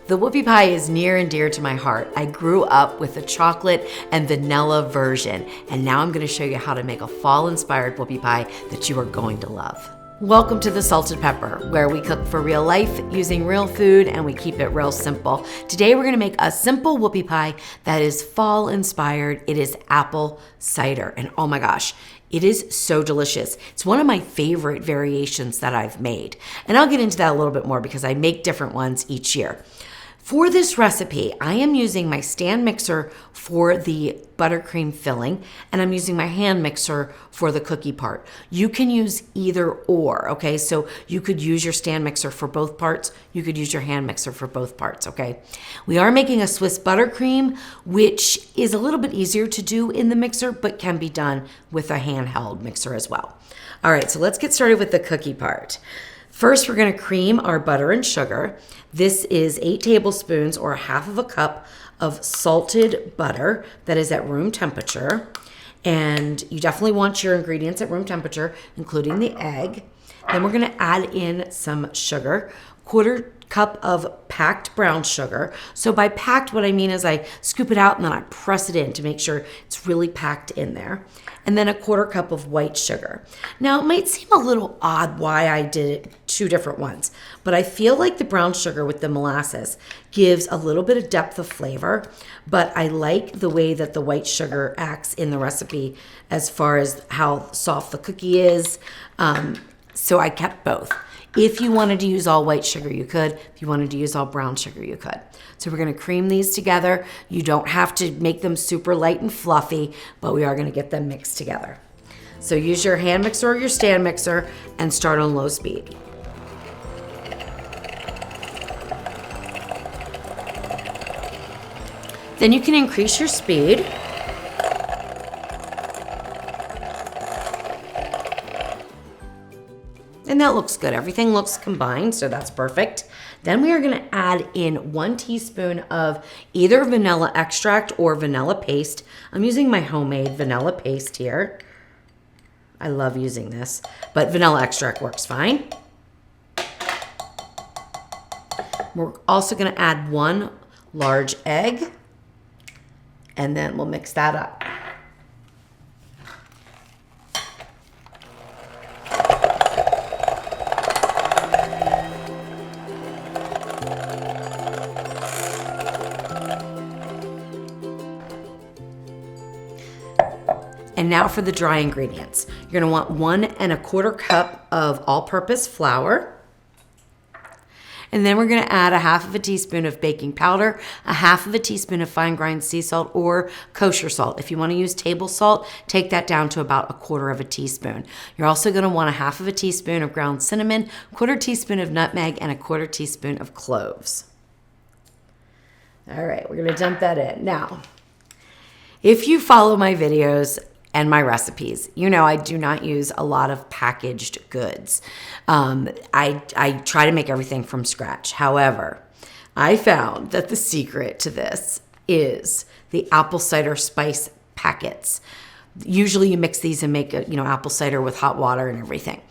The whoopie pie is near and dear to my heart. I grew up with the chocolate and vanilla version, and now I'm gonna show you how to make a fall-inspired whoopie pie that you are going to love. Welcome to the Salted Pepper, where we cook for real life using real food and we keep it real simple. Today we're gonna make a simple whoopie pie that is fall inspired. It is apple cider, and oh my gosh, it is so delicious. It's one of my favorite variations that I've made. And I'll get into that a little bit more because I make different ones each year. For this recipe, I am using my stand mixer for the buttercream filling, and I'm using my hand mixer for the cookie part. You can use either or, okay? So you could use your stand mixer for both parts. You could use your hand mixer for both parts, okay? We are making a Swiss buttercream, which is a little bit easier to do in the mixer, but can be done with a handheld mixer as well. All right, so let's get started with the cookie part. First, we're gonna cream our butter and sugar. This is 8 tablespoons or half of a cup of salted butter that is at room temperature. And you definitely want your ingredients at room temperature, including the egg. Then we're gonna add in some sugar, 1/4 cup of packed brown sugar. So by packed, what I mean is I scoop it out and then I press it in to make sure it's really packed in there. And then 1/4 cup of white sugar. Now, it might seem a little odd why I did 2 different ones, but I feel like the brown sugar with the molasses gives a little bit of depth of flavor, but I like the way that the white sugar acts in the recipe as far as how soft the cookie is. So I kept both. If you wanted to use all white sugar, you could. If you wanted to use all brown sugar, you could. So we're gonna cream these together. You don't have to make them super light and fluffy, but we are gonna get them mixed together. So use your hand mixer or your stand mixer and start on low speed. Then you can increase your speed. And that looks good. Everything looks combined, so that's perfect. Then we are gonna add in 1 teaspoon of either vanilla extract or vanilla paste. I'm using my homemade vanilla paste here. I love using this, but vanilla extract works fine. We're also gonna add 1 large egg, and then we'll mix that up. And now for the dry ingredients. You're gonna want 1 1/4 cup of all-purpose flour. And then we're gonna add 1/2 teaspoon of baking powder, 1/2 teaspoon of fine ground sea salt or kosher salt. If you wanna use table salt, take that down to about 1/4 teaspoon. You're also gonna want 1/2 teaspoon of ground cinnamon, 1/4 teaspoon of nutmeg, and 1/4 teaspoon of cloves. All right, we're gonna dump that in. Now, if you follow my videos, and my recipes, you know I do not use a lot of packaged goods. I try to make everything from scratch. However, I found that the secret to this is the apple cider spice packets. Usually you mix these and make apple cider with hot water and everything.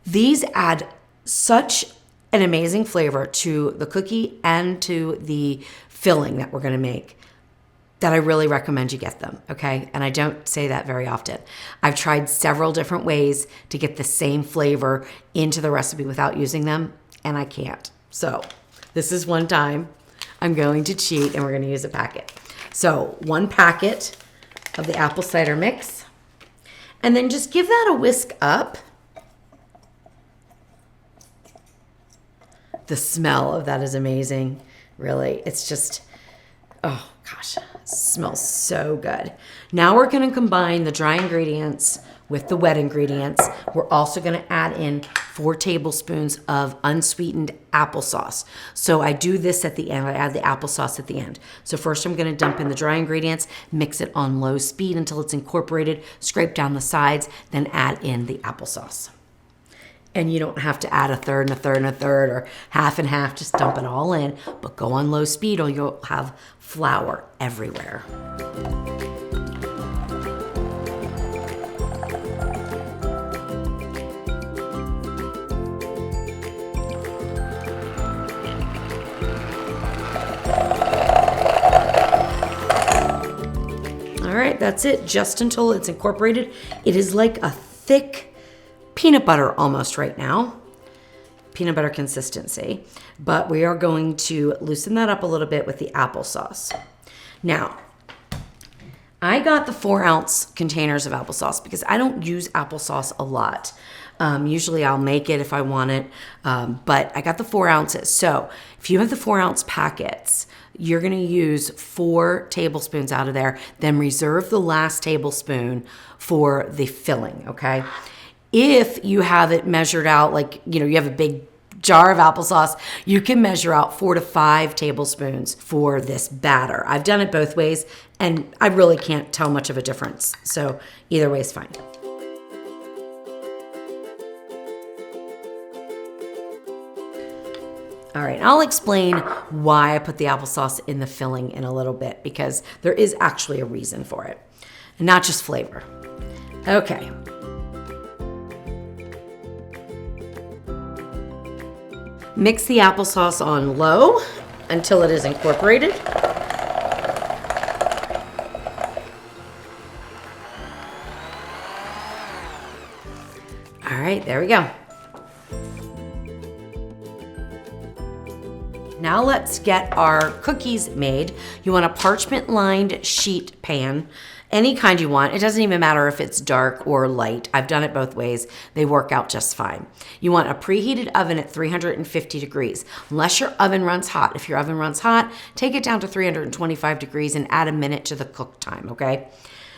These add such an amazing flavor to the cookie and to the filling that we're gonna make that I really recommend you get them, okay? And I don't say that very often. I've tried several different ways to get the same flavor into the recipe without using them, and I can't. So this is one time I'm going to cheat and we're gonna use a packet. So 1 packet of the apple cider mix, and then just give that a whisk up. The smell of that is amazing, really. It's just, oh gosh, it smells so good. Now we're gonna combine the dry ingredients with the wet ingredients. We're also gonna add in 4 tablespoons of unsweetened applesauce. So I do this at the end, I add the applesauce at the end. So first I'm gonna dump in the dry ingredients, mix it on low speed until it's incorporated, scrape down the sides, then add in the applesauce. And you don't have to add 1/3 and 1/3 and 1/3 or half and half, just dump it all in, but go on low speed or you'll have flour everywhere. right, that's it, just until it's incorporated. It is like a thick peanut butter almost right now. Peanut butter consistency, but we are going to loosen that up a little bit with the applesauce. Now, I got the 4-ounce containers of applesauce because I don't use applesauce a lot. Usually I'll make it if I want it, but I got the 4 ounces. So if you have the 4-ounce packets, you're gonna use 4 tablespoons out of there, then reserve the last tablespoon for the filling, okay? If you have it measured out, like, you know, you have a big jar of applesauce, you can measure out 4 to 5 tablespoons for this batter. I've done it both ways, and I really can't tell much of a difference. So either way is fine. All right, I'll explain why I put the applesauce in the filling in a little bit, because there is actually a reason for it, and not just flavor. Okay. Mix the applesauce on low until it is incorporated. All right, there we go. Now let's get our cookies made. You want a parchment lined sheet pan, any kind you want. It doesn't even matter if it's dark or light. I've done it both ways. They work out just fine. You want a preheated oven at 350 degrees, unless your oven runs hot. If your oven runs hot, take it down to 325 degrees and add a minute to the cook time, okay?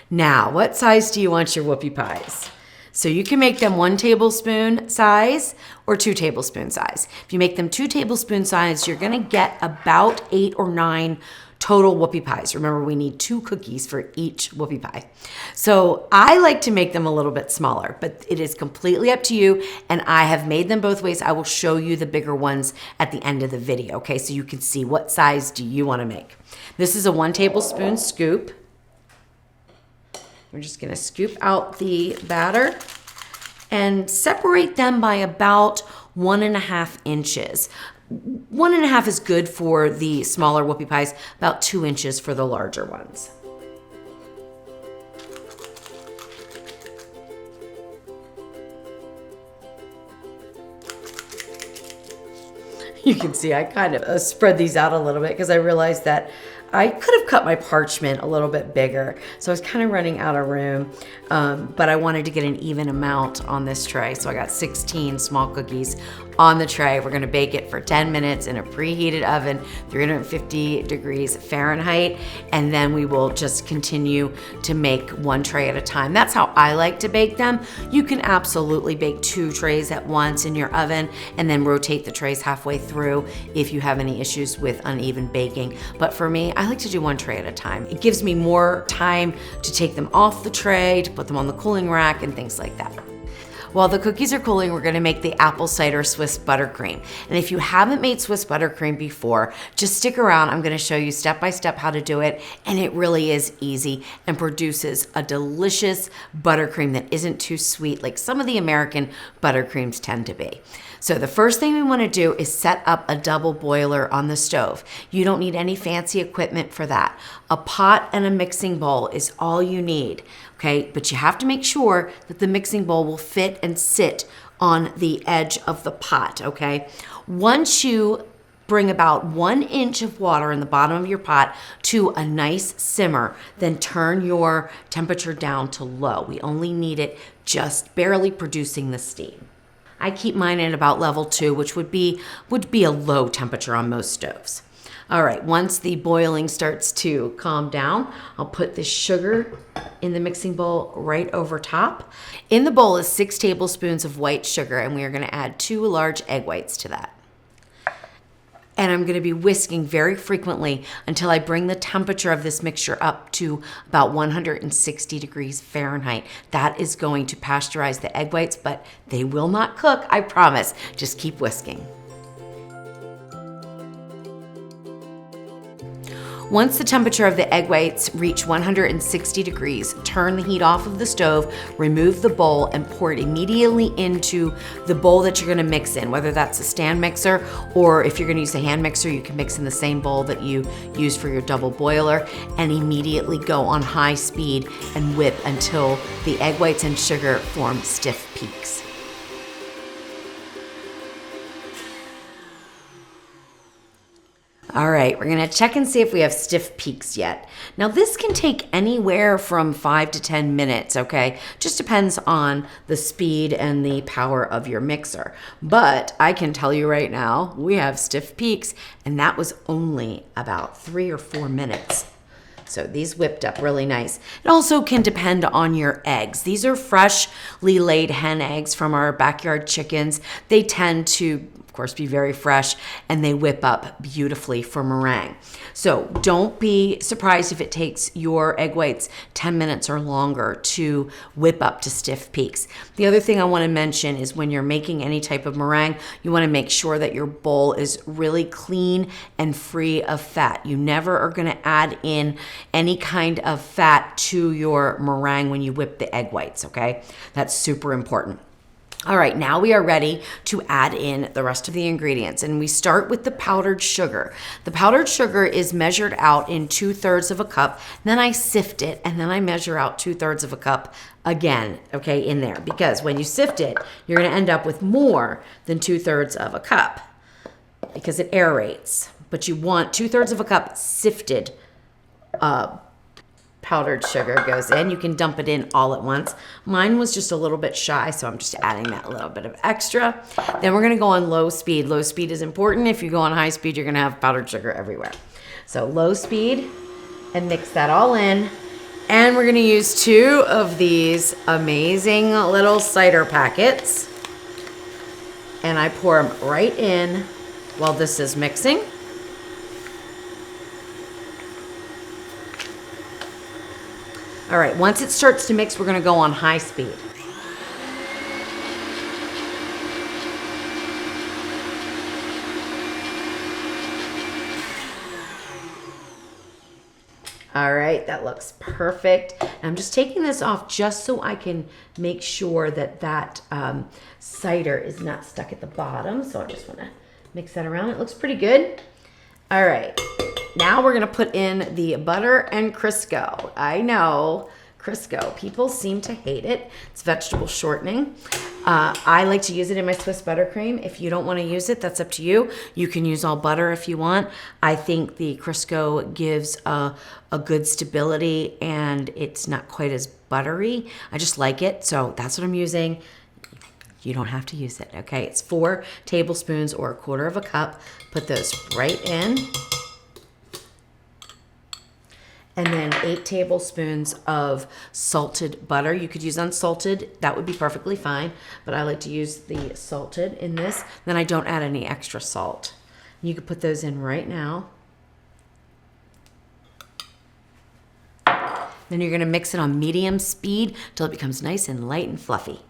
Now, what size do you want your whoopie pies? So you can make them 1 tablespoon size or 2 tablespoon size. If you make them 2 tablespoon size, you're gonna get about 8 or 9 total whoopie pies. Remember, we need 2 cookies for each whoopie pie. So I like to make them a little bit smaller, but it is completely up to you, and I have made them both ways. I will show you the bigger ones at the end of the video, okay? So you can see what size do you wanna make. This is a 1 tablespoon scoop. We're just gonna scoop out the batter and separate them by about 1.5 inches. 1.5 is good for the smaller whoopie pies, about 2 inches for the larger ones. You can see I kind of spread these out a little bit because I realized that I could have cut my parchment a little bit bigger. So I was kind of running out of room, but I wanted to get an even amount on this tray. So I got 16 small cookies on the tray. We're gonna bake it for 10 minutes in a preheated oven, 350 degrees Fahrenheit, and then we will just continue to make 1 tray at a time. That's how I like to bake them. You can absolutely bake 2 trays at once in your oven and then rotate the trays halfway through if you have any issues with uneven baking. But for me, I like to do 1 tray at a time. It gives me more time to take them off the tray, to put them on the cooling rack and things like that. While the cookies are cooling, we're gonna make the apple cider Swiss buttercream. And if you haven't made Swiss buttercream before, just stick around. I'm gonna show you step by step how to do it. And it really is easy and produces a delicious buttercream that isn't too sweet like some of the American buttercreams tend to be. So the first thing we wanna do is set up a double boiler on the stove. You don't need any fancy equipment for that. A pot and a mixing bowl is all you need, okay? But you have to make sure that the mixing bowl will fit and sit on the edge of the pot, okay? Once you bring about 1 inch of water in the bottom of your pot to a nice simmer, then turn your temperature down to low. We only need it just barely producing the steam. I keep mine at about level 2, which would be a low temperature on most stoves. All right, once the boiling starts to calm down, I'll put the sugar in the mixing bowl right over top. In the bowl is 6 tablespoons of white sugar, and we are gonna add 2 large egg whites to that. And I'm gonna be whisking very frequently until I bring the temperature of this mixture up to about 160 degrees Fahrenheit. That is going to pasteurize the egg whites, but they will not cook, I promise. Just keep whisking. Once the temperature of the egg whites reach 160 degrees, turn the heat off of the stove, remove the bowl, and pour it immediately into the bowl that you're gonna mix in, whether that's a stand mixer or if you're gonna use a hand mixer, you can mix in the same bowl that you use for your double boiler, and immediately go on high speed and whip until the egg whites and sugar form stiff peaks. All right, we're gonna check and see if we have stiff peaks yet. Now this can take anywhere from 5 to 10 minutes, okay? Just depends on the speed and the power of your mixer. But I can tell you right now, we have stiff peaks, and that was only about 3 or 4 minutes. So these whipped up really nice. It also can depend on your eggs. These are freshly laid hen eggs from our backyard chickens. They tend to, of course, be very fresh, and they whip up beautifully for meringue. So don't be surprised if it takes your egg whites 10 minutes or longer to whip up to stiff peaks. The other thing I want to mention is when you're making any type of meringue, you want to make sure that your bowl is really clean and free of fat. You never are going to add in any kind of fat to your meringue when you whip the egg whites, okay? That's super important. All right, now we are ready to add in the rest of the ingredients, and we start with the powdered sugar. The powdered sugar is measured out in 2/3 of a cup, then I sift it, and then I measure out 2/3 of a cup again, okay, in there, because when you sift it, you're gonna end up with more than 2/3 of a cup because it aerates, but you want 2/3 of a cup sifted powdered sugar goes in. You can dump it in all at once. Mine was just a little bit shy, so I'm just adding that little bit of extra. Then we're gonna go on low speed. Low speed is important. If you go on high speed, you're gonna have powdered sugar everywhere. So low speed, and mix that all in. And we're gonna use 2 of these amazing little cider packets. And I pour them right in while this is mixing. All right, once it starts to mix, we're gonna go on high speed. All right, that looks perfect. I'm just taking this off just so I can make sure that that cider is not stuck at the bottom. So I just wanna mix that around. It looks pretty good. All right. Now we're gonna put in the butter and Crisco. I know, Crisco, people seem to hate it. It's vegetable shortening. I like to use it in my Swiss buttercream. If you don't wanna use it, that's up to you. You can use all butter if you want. I think the Crisco gives a good stability and it's not quite as buttery. I just like it, so that's what I'm using. You don't have to use it, okay? It's 4 tablespoons or 1/4 of a cup. Put those right in. And then 8 tablespoons of salted butter. You could use unsalted, that would be perfectly fine, but I like to use the salted in this. Then I don't add any extra salt. You could put those in right now. Then you're gonna mix it on medium speed till it becomes nice and light and fluffy.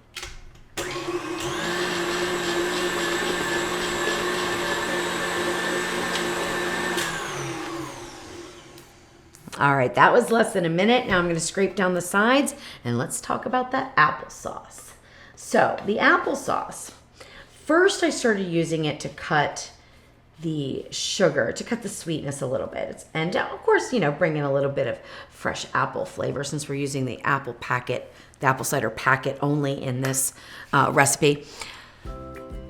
All right, that was less than a minute. Now I'm gonna scrape down the sides and let's talk about that applesauce. So the applesauce, first I started using it to cut the sugar, to cut the sweetness a little bit. And of course, you know, bring in a little bit of fresh apple flavor since we're using the apple packet, the apple cider packet only in this recipe.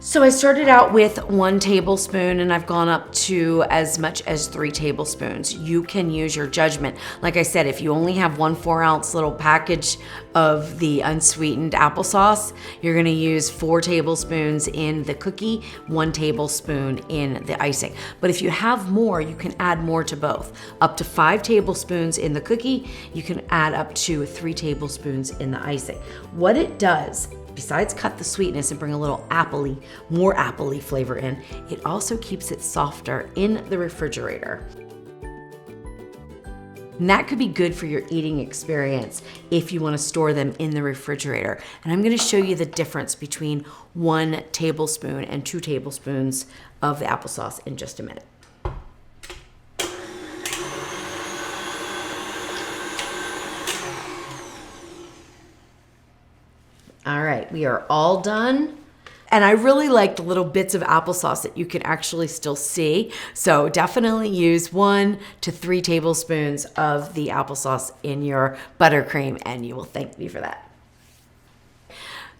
So I started out with 1 tablespoon and I've gone up to as much as 3 tablespoons. You can use your judgment. Like I said, if you only have 1 4-ounce little package of the unsweetened applesauce, you're gonna use 4 tablespoons in the cookie, 1 tablespoon in the icing. But if you have more, you can add more to both. Up to 5 tablespoons in the cookie, you can add up to 3 tablespoons in the icing. What it does, besides cut the sweetness and bring a little appley, more appley flavor in, it also keeps it softer in the refrigerator. And that could be good for your eating experience if you want to store them in the refrigerator. And I'm going to show you the difference between 1 tablespoon and 2 tablespoons of the applesauce in just a minute. that we are all done. And I really like the little bits of applesauce that you can actually still see. So definitely use 1 to 3 tablespoons of the applesauce in your buttercream, and you will thank me for that.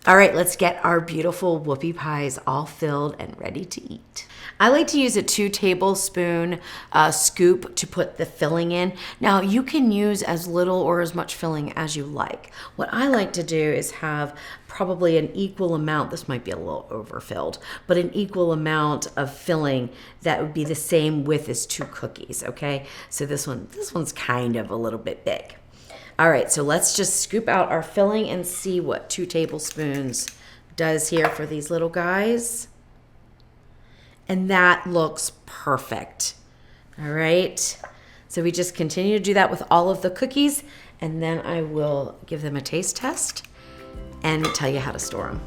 All right, let's get our beautiful whoopie pies all filled and ready to eat. I like to use a 2 tablespoon scoop to put the filling in. Now you can use as little or as much filling as you like. What I like to do is have probably an equal amount, this might be a little overfilled, but an equal amount of filling that would be the same width as 2 cookies, okay? So this one's kind of a little bit big. All right, so let's just scoop out our filling and see what 2 tablespoons does here for these little guys. And that looks perfect. All right, so we just continue to do that with all of the cookies, and then I will give them a taste test and tell you how to store them.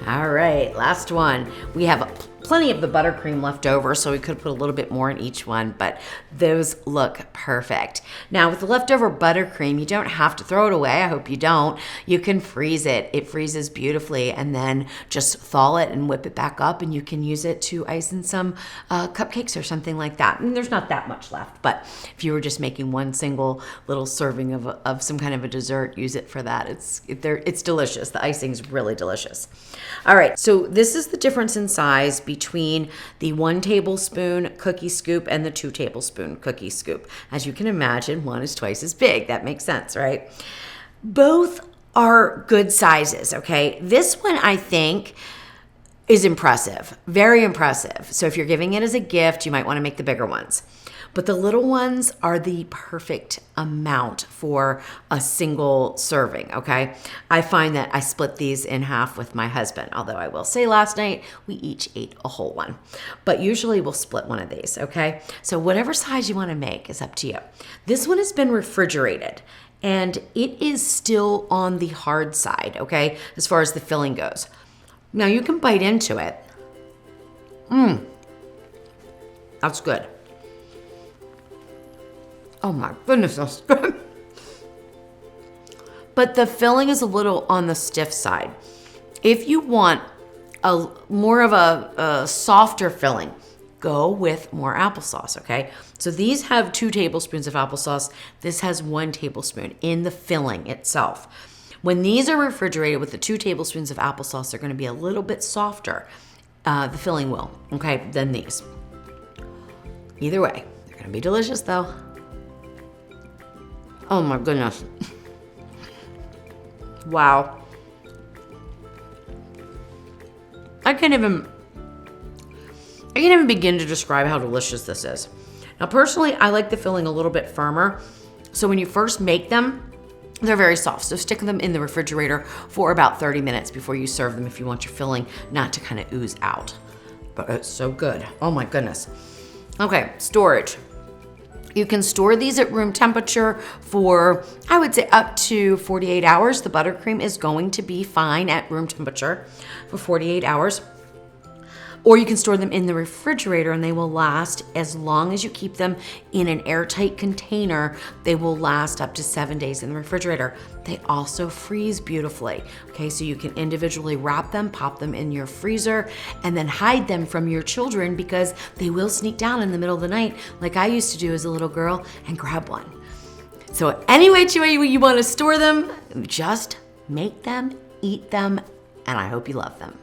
All right, last one. We have plenty of the buttercream left over, so we could put a little bit more in each one, but those look perfect. Now with the leftover buttercream, you don't have to throw it away. I hope you don't. You can freeze it. It freezes beautifully, and then just thaw it and whip it back up, and you can use it to ice in some cupcakes or something like that. And there's not that much left, but if you were just making one single little serving of some kind of a dessert, use it for that. It's delicious. The icing's really delicious. All right, so this is the difference in size between the 1 tablespoon cookie scoop and the 2 tablespoon cookie scoop. As you can imagine, one is twice as big. That makes sense, right? Both are good sizes, okay? This one, I think, is impressive, very impressive. So if you're giving it as a gift, you might want to make the bigger ones. But the little ones are the perfect amount for a single serving, okay? I find that I split these in half with my husband, although I will say last night we each ate a whole one. But usually we'll split one of these, okay? So whatever size you want to make is up to you. This one has been refrigerated, and it is still on the hard side, okay, as far as the filling goes. Now you can bite into it. That's good. Oh my goodness, that's good. But the filling is a little on the stiff side. If you want more of a softer filling, go with more applesauce, okay? So these have 2 tablespoons of applesauce. This has 1 tablespoon in the filling itself. When these are refrigerated with the 2 tablespoons of applesauce, they're gonna be a little bit softer. The filling will, okay, than these. Either way, they're gonna be delicious though. Oh my goodness. Wow. I can't even begin to describe how delicious this is. Now personally, I like the filling a little bit firmer. So when you first make them, they're very soft. So stick them in the refrigerator for about 30 minutes before you serve them if you want your filling not to kind of ooze out. But it's so good. Oh my goodness. Okay, storage. You can store these at room temperature for, I would say, up to 48 hours. The buttercream is going to be fine at room temperature for 48 hours. Or you can store them in the refrigerator and they will last as long as you keep them in an airtight container. They will last up to 7 days in the refrigerator. They also freeze beautifully. Okay, so you can individually wrap them, pop them in your freezer, and then hide them from your children because they will sneak down in the middle of the night like I used to do as a little girl and grab one. So any way you want to store them, just make them, eat them, and I hope you love them.